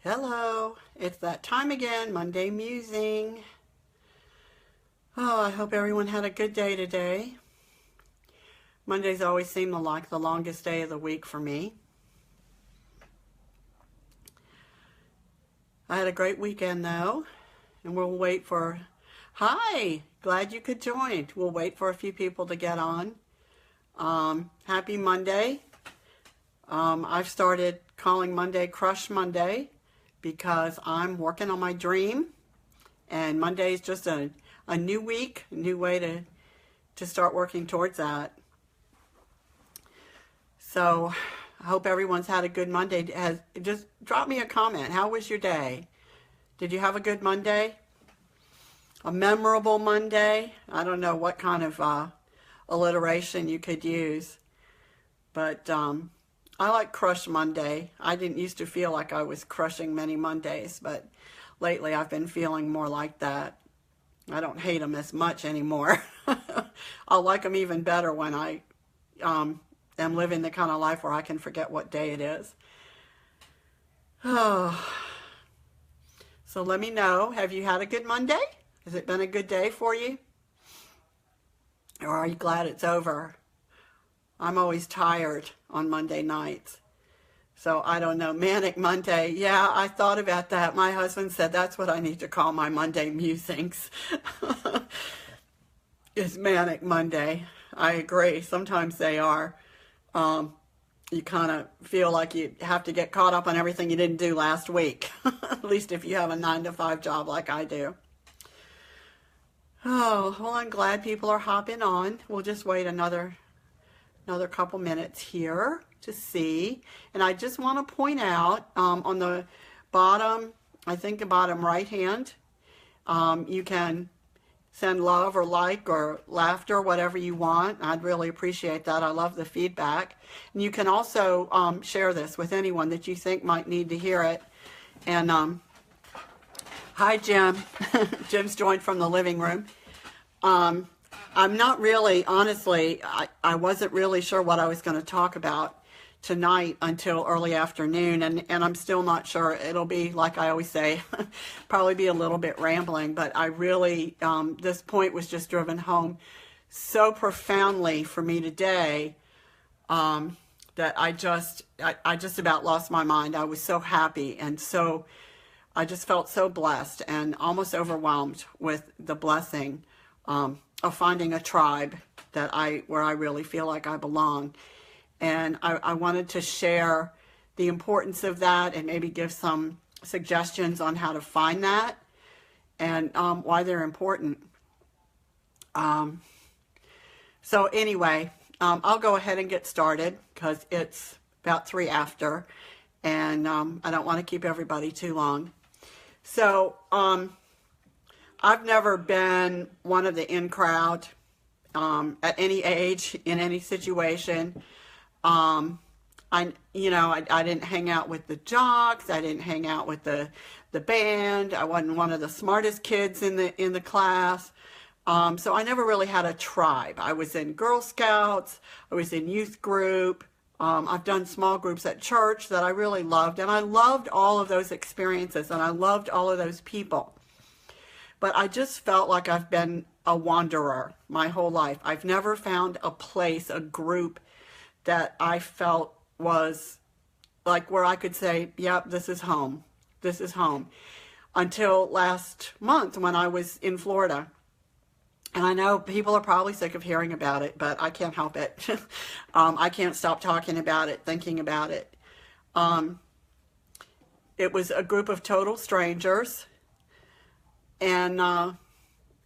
Hello, it's that time again, Monday musing. Oh, I hope everyone had a good day today. Mondays always seem like the longest day of the week for me. I had a great weekend though, and we'll wait for... Hi, glad you could join. We'll wait for a few people to get on. Happy Monday. I've started calling Monday Crush Monday because I'm working on my dream, and Monday is just a new week, a new way to start working towards that. So I hope everyone's had a good Monday. Just drop me a comment. How was your day? Did you have a good Monday? A memorable Monday? I don't know what kind of alliteration you could use, but I like Crush Monday. I didn't used to feel like I was crushing many Mondays, but lately I've been feeling more like that. I don't hate them as much anymore. I'll like them even better when I am living the kind of life where I can forget what day it is. Oh. So let me know, have you had a good Monday? Has it been a good day for you? Or are you glad it's over? I'm always tired on Monday nights. So I don't know, Manic Monday. Yeah, I thought about that. My husband said that's what I need to call my Monday musings. It's Manic Monday. I agree. Sometimes they are. You kind of feel like you have to get caught up on everything you didn't do last week. At least if you have a 9-to-5 job like I do. Oh, well, I'm glad people are hopping on. We'll just wait another couple minutes here to see. And I just want to point out on the bottom, I think the bottom right hand, you can send love or like or laughter, whatever you want. I'd really appreciate that. I love the feedback. And you can also share this with anyone that you think might need to hear it. And hi, Jim. Jim's joined from the living room. I'm not really, honestly, I wasn't really sure what I was going to talk about tonight until early afternoon, and I'm still not sure. It'll be, like I always say, probably be a little bit rambling, but I really, this point was just driven home so profoundly for me today that I just about lost my mind. I was so happy, and so I just felt so blessed and almost overwhelmed with the blessing of finding a tribe where I really feel like I belong. And I wanted to share the importance of that and maybe give some suggestions on how to find that and why they're important. So anyway, I'll go ahead and get started because it's about 3 after, and I don't want to keep everybody too long. So I've never been one of the in crowd at any age, in any situation. I didn't hang out with the jocks. I didn't hang out with the band. I wasn't one of the smartest kids in the class. So I never really had a tribe. I was in Girl Scouts. I was in youth group. I've done small groups at church that I really loved, and I loved all of those experiences, and I loved all of those people. But I just felt like I've been a wanderer my whole life. I've never found a place, a group that I felt was like where I could say, yep, this is home. This is home. Until last month when I was in Florida. And I know people are probably sick of hearing about it, but I can't help it. I can't stop talking about it, thinking about it. It was a group of total strangers. And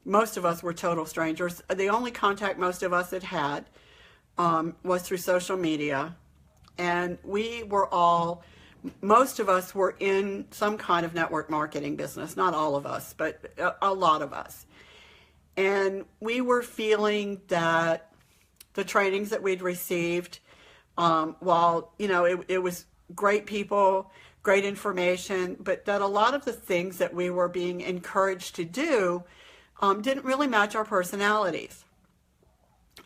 most of us were total strangers. The only contact most of us had was through social media. And we were all, most of us were in some kind of network marketing business. Not all of us, but a lot of us. And we were feeling that the trainings that we'd received, while, it was great people, great information, but that a lot of the things that we were being encouraged to do didn't really match our personalities.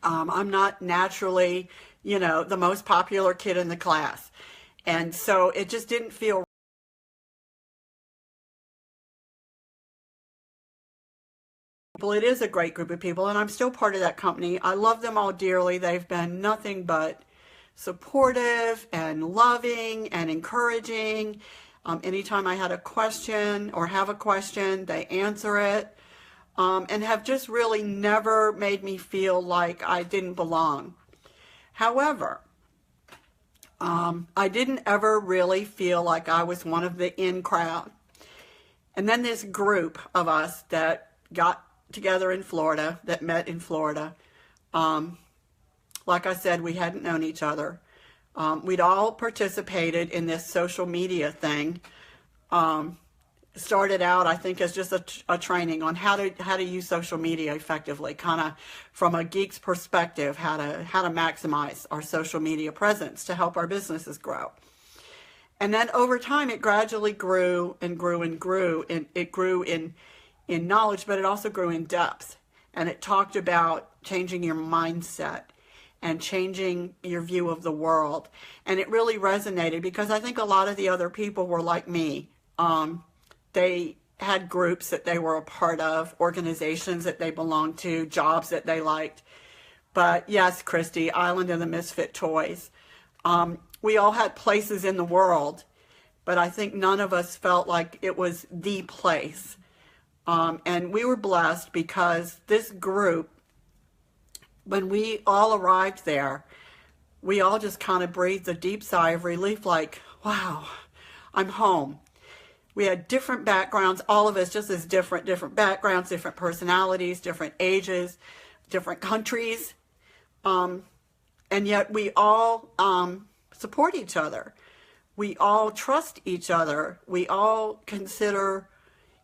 I'm not naturally, the most popular kid in the class. And so it just didn't feel Well, it is a great group of people, and I'm still part of that company. I love them all dearly. They've been nothing but supportive and loving and encouraging. Anytime I had a question or have a question, they answer it, and have just really never made me feel like I didn't belong. However, I didn't ever really feel like I was one of the in crowd. And then this group of us that got together in Florida, that met in Florida, like I said, we hadn't known each other. We'd all participated in this social media thing. Started out, I think, as just a training on how to use social media effectively, kind of from a geek's perspective, how to maximize our social media presence to help our businesses grow. And then over time, it gradually grew and grew and grew, and it grew in knowledge, but it also grew in depth. And it talked about changing your mindset and changing your view of the world. And it really resonated because I think a lot of the other people were like me. They had groups that they were a part of, organizations that they belonged to, jobs that they liked. But yes, Christy, Island of the Misfit Toys. We all had places in the world, but I think none of us felt like it was the place. And we were blessed because this group, when we all arrived there, we all just kind of breathed a deep sigh of relief, like, wow, I'm home. We had different backgrounds, all of us just as different backgrounds, different personalities, different ages, different countries. And yet we all support each other. We all trust each other. We all consider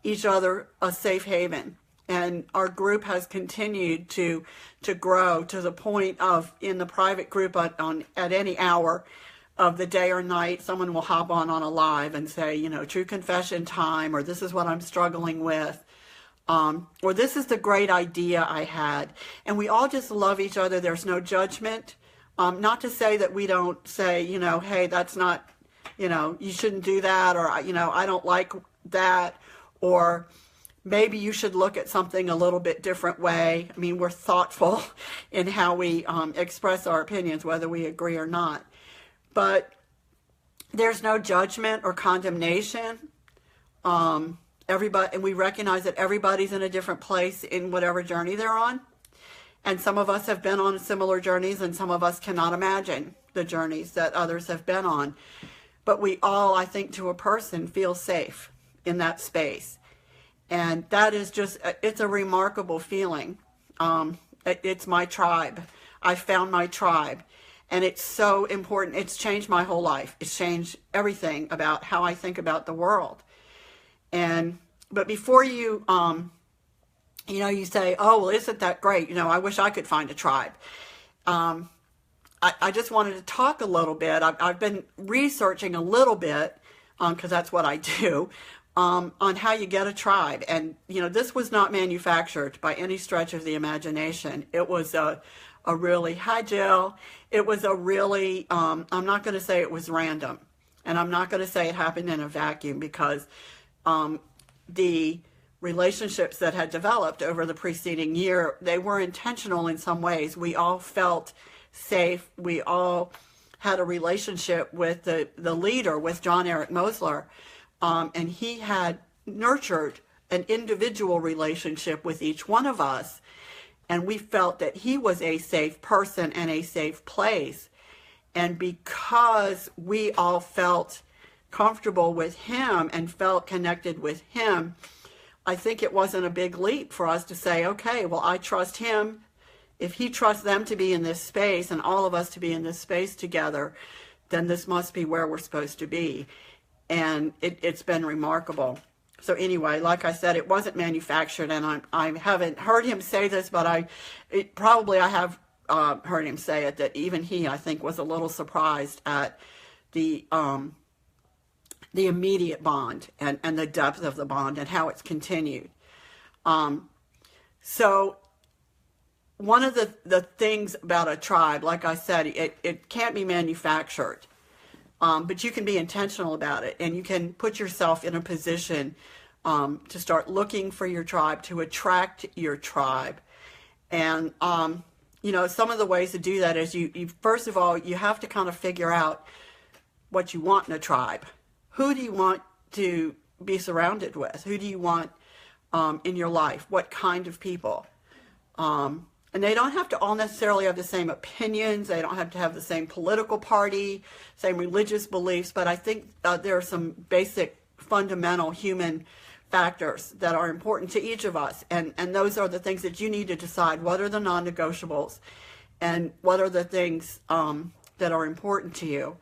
each other a safe haven. And our group has continued to grow to the point of, in the private group at any hour of the day or night, someone will hop on a live and say, true confession time, or this is what I'm struggling with, or this is the great idea I had. And we all just love each other. There's no judgment. Not to say that we don't say, hey, that's not, you shouldn't do that, or, I don't like that, or maybe you should look at something a little bit different way. I mean, we're thoughtful in how we express our opinions, whether we agree or not. But there's no judgment or condemnation. Everybody, and we recognize that everybody's in a different place in whatever journey they're on. And some of us have been on similar journeys, and some of us cannot imagine the journeys that others have been on. But we all, I think, to a person, feel safe in that space. And that is just, it's a remarkable feeling. It's my tribe. I found my tribe. And it's so important. It's changed my whole life. It's changed everything about how I think about the world. But before you, you say, oh, well, isn't that great? I wish I could find a tribe. I just wanted to talk a little bit. I've been researching a little bit, because that's what I do, on how you get a tribe. And, this was not manufactured by any stretch of the imagination. It was a really, hi Jill, it was a really, I'm not going to say it was random, and I'm not going to say it happened in a vacuum, because the relationships that had developed over the preceding year, they were intentional in some ways. We all felt safe. We all had a relationship with the leader, with John Eric Mosler, and he had nurtured an individual relationship with each one of us. And we felt that he was a safe person and a safe place. And because we all felt comfortable with him and felt connected with him, I think it wasn't a big leap for us to say, okay, well, I trust him. If he trusts them to be in this space and all of us to be in this space together, then this must be where we're supposed to be. And it's been remarkable. So anyway, like I said, it wasn't manufactured, and I haven't heard him say this, but I have heard him say it, that even he, I think, was a little surprised at the immediate bond and the depth of the bond and how it's continued. So one of the things about a tribe, like I said, it can't be manufactured. But you can be intentional about it, and you can put yourself in a position to start looking for your tribe, to attract your tribe. And, some of the ways to do that is you first of all, you have to kind of figure out what you want in a tribe. Who do you want to be surrounded with? Who do you want in your life? What kind of people? And they don't have to all necessarily have the same opinions. They don't have to have the same political party, same religious beliefs. But I think there are some basic fundamental human factors that are important to each of us. And those are the things that you need to decide. What are the non-negotiables? And what are the things that are important to you?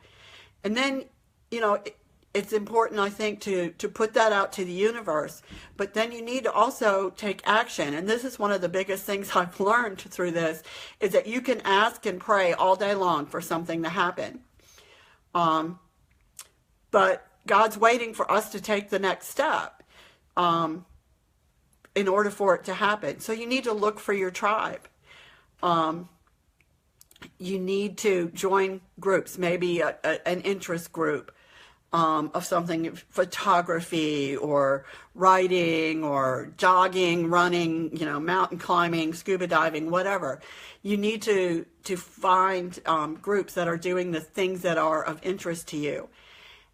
And then, it's important, I think, to put that out to the universe, but then you need to also take action. And this is one of the biggest things I've learned through this, is that you can ask and pray all day long for something to happen. But God's waiting for us to take the next step in order for it to happen. So you need to look for your tribe. You need to join groups, maybe an interest group. Of something, photography or writing or jogging, running, mountain climbing, scuba diving, whatever. You need to find groups that are doing the things that are of interest to you.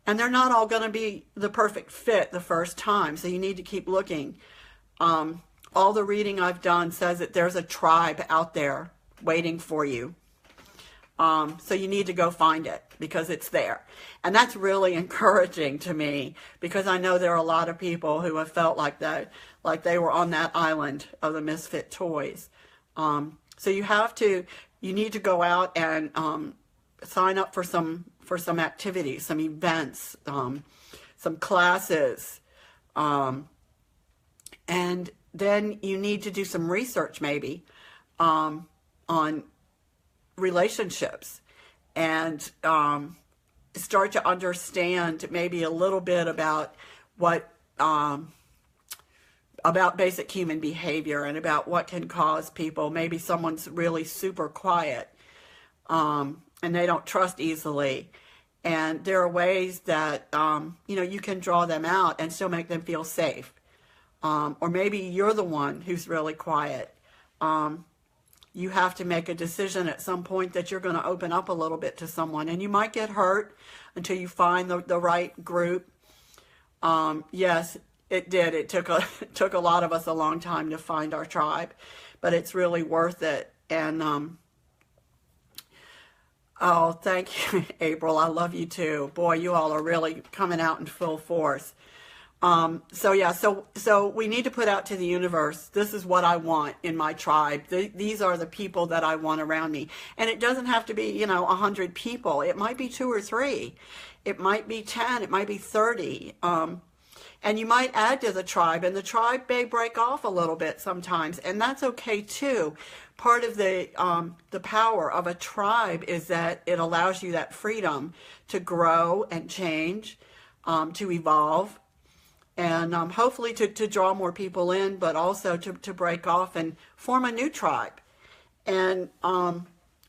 And they're not all going to be the perfect fit the first time, so you need to keep looking. All the reading I've done says that there's a tribe out there waiting for you. So you need to go find it because it's there. And that's really encouraging to me, because I know there are a lot of people who have felt like that, like they were on that island of the misfit toys. So you need to go out and sign up for some activities, some events, some classes. And then you need to do some research maybe on relationships, and start to understand maybe a little bit about what about basic human behavior and about what can cause people. Maybe someone's really super quiet and they don't trust easily, and there are ways that you can draw them out and still make them feel safe. Or maybe you're the one who's really quiet. You have to make a decision at some point that you're going to open up a little bit to someone, and you might get hurt until you find the right group. Yes, it did. It took a lot of us a long time to find our tribe, but it's really worth it. And oh, thank you, April. I love you too. Boy, you all are really coming out in full force. So we need to put out to the universe, this is what I want in my tribe. These are the people that I want around me. And it doesn't have to be, 100 people. It might be 2 or 3. It might be 10. It might be 30. And you might add to the tribe, and the tribe may break off a little bit sometimes, and that's okay too. Part of the power of a tribe is that it allows you that freedom to grow and change, to evolve. And hopefully to draw more people in, but also to break off and form a new tribe. And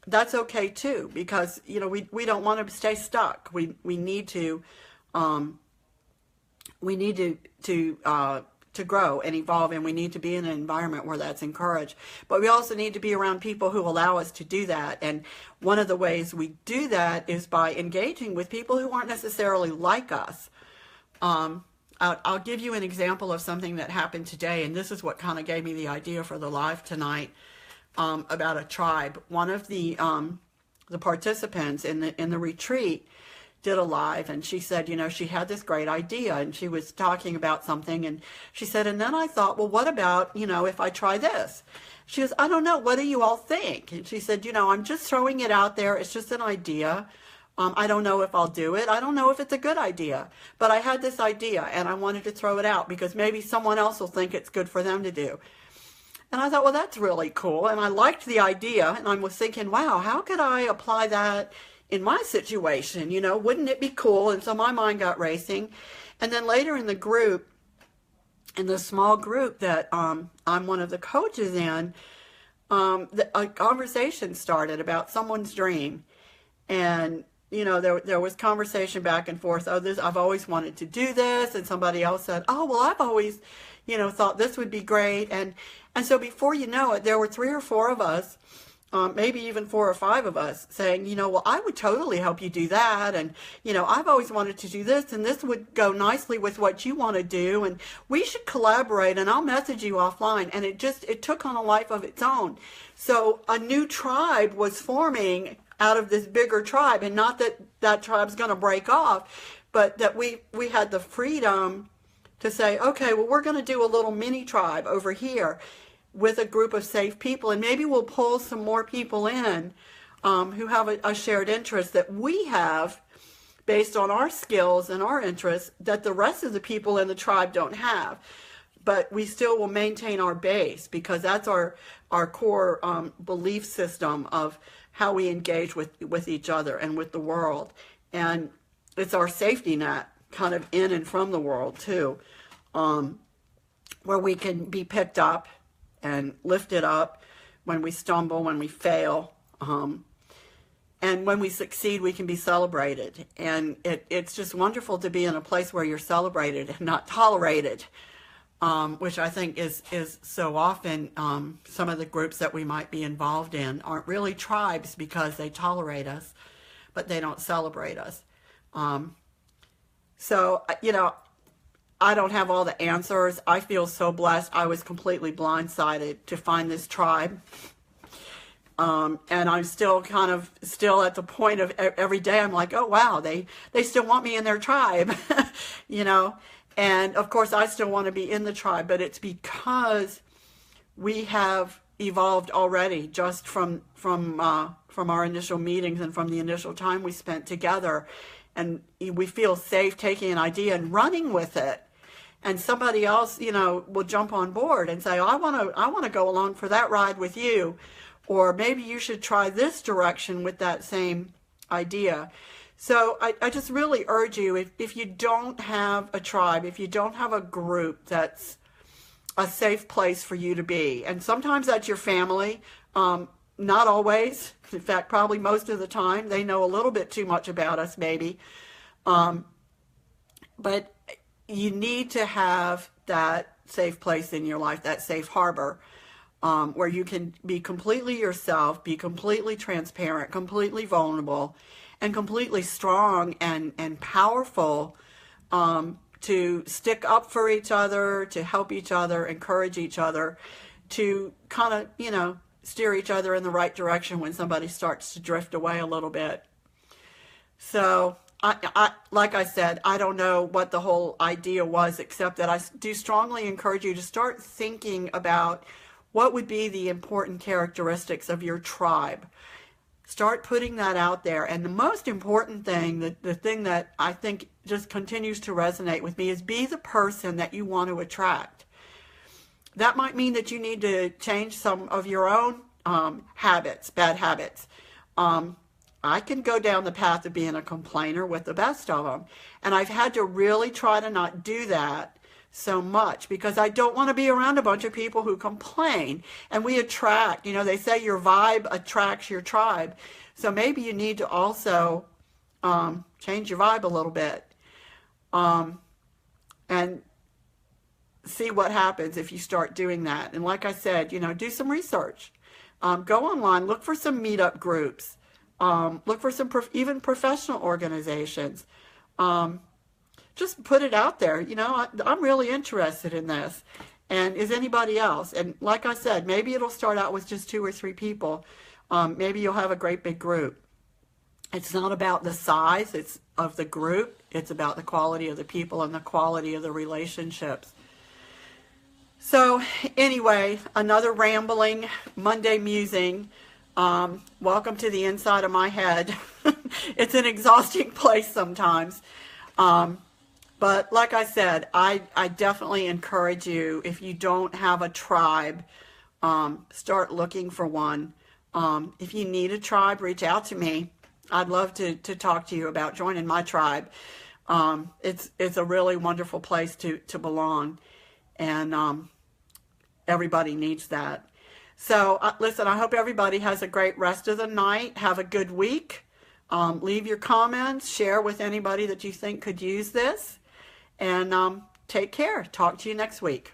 that's okay too, because we don't want to stay stuck. We need to grow and evolve, and we need to be in an environment where that's encouraged. But we also need to be around people who allow us to do that. And one of the ways we do that is by engaging with people who aren't necessarily like us. I'll give you an example of something that happened today, and this is what kind of gave me the idea for the live tonight, about a tribe. One of the participants in the retreat did a live, and she said, she had this great idea, and she was talking about something, and she said, and then I thought, well, what about, if I try this? She goes, I don't know, what do you all think? And she said, I'm just throwing it out there. It's just an idea. I don't know if I'll do it. I don't know if it's a good idea, but I had this idea and I wanted to throw it out because maybe someone else will think it's good for them to do. And I thought, well, that's really cool. And I liked the idea, and I was thinking, wow, how could I apply that in my situation? Wouldn't it be cool? And so my mind got racing. And then later in the group, in the small group that I'm one of the coaches in, a conversation started about someone's dream. And you know, there was conversation back and forth. Oh, this, I've always wanted to do this, and somebody else said, oh, well, I've always, you know, thought this would be great, and so before you know it, there were 3 or 4 of us, maybe even 4 or 5 of us saying, you know, well, I would totally help you do that. And, you know, I've always wanted to do this, and this would go nicely with what you want to do. And we should collaborate, and I'll message you offline. And it took on a life of its own. So a new tribe was forming out of this bigger tribe. And not that that tribe's going to break off, but that we had the freedom to say, okay, well, we're going to do a little mini tribe over here with a group of safe people, and maybe we'll pull some more people in who have a shared interest that we have based on our skills and our interests that the rest of the people in the tribe don't have. But we still will maintain our base, because that's our core belief system of how we engage with each other and with the world. And it's our safety net kind of in and from the world too, where we can be picked up and lifted up when we stumble, when we fail, and when we succeed, we can be celebrated. And it's just wonderful to be in a place where you're celebrated and not tolerated, which I think is so often some of the groups that we might be involved in aren't really tribes because they tolerate us, but they don't celebrate us. So, you know, I don't have all the answers. I feel so blessed. I was completely blindsided to find this tribe. And I'm still at the point of every day I'm like, oh, wow, they still want me in their tribe, you know. And, of course, I still want to be in the tribe, but it's because we have evolved already just from our initial meetings and from the initial time we spent together. And we feel safe taking an idea and running with it. And somebody else, you know, will jump on board and say, oh, I want to go along for that ride with you. Or maybe you should try this direction with that same idea. So I just really urge you, if you don't have a tribe, if you don't have a group that's a safe place for you to be, and sometimes that's your family, not always, in fact, probably most of the time, they know a little bit too much about us maybe, but you need to have that safe place in your life, that safe harbor, where you can be completely yourself, be completely transparent, completely vulnerable, and completely strong and powerful, to stick up for each other, to help each other, encourage each other, to kind of, you know, steer each other in the right direction when somebody starts to drift away a little bit. So, I like I said, I don't know what the whole idea was, except that I do strongly encourage you to start thinking about what would be the important characteristics of your tribe. Start putting that out there. And the most important thing, the thing that I think just continues to resonate with me, is be the person that you want to attract. That might mean that you need to change some of your own habits, bad habits. I can go down the path of being a complainer with the best of them. And I've had to really try to not do that so much, because I don't want to be around a bunch of people who complain. And we attract, you know, they say your vibe attracts your tribe. So maybe you need to also change your vibe a little bit, and see what happens if you start doing that. And like I said, you know, do some research. Go online, look for some meetup groups, look for some even professional organizations. Just put it out there. You know, I'm really interested in this. And is anybody else? And like I said, maybe it'll start out with just 2 or 3 people. Maybe you'll have a great big group. It's not about the size of the group. It's about the quality of the people and the quality of the relationships. So anyway, another rambling Monday musing. Welcome to the inside of my head. It's an exhausting place sometimes. But like I said, I definitely encourage you, if you don't have a tribe, start looking for one. If you need a tribe, reach out to me. I'd love to talk to you about joining my tribe. It's a really wonderful place to belong, and everybody needs that. So listen, I hope everybody has a great rest of the night. Have a good week. Leave your comments, share with anybody that you think could use this, and take care. Talk to you next week.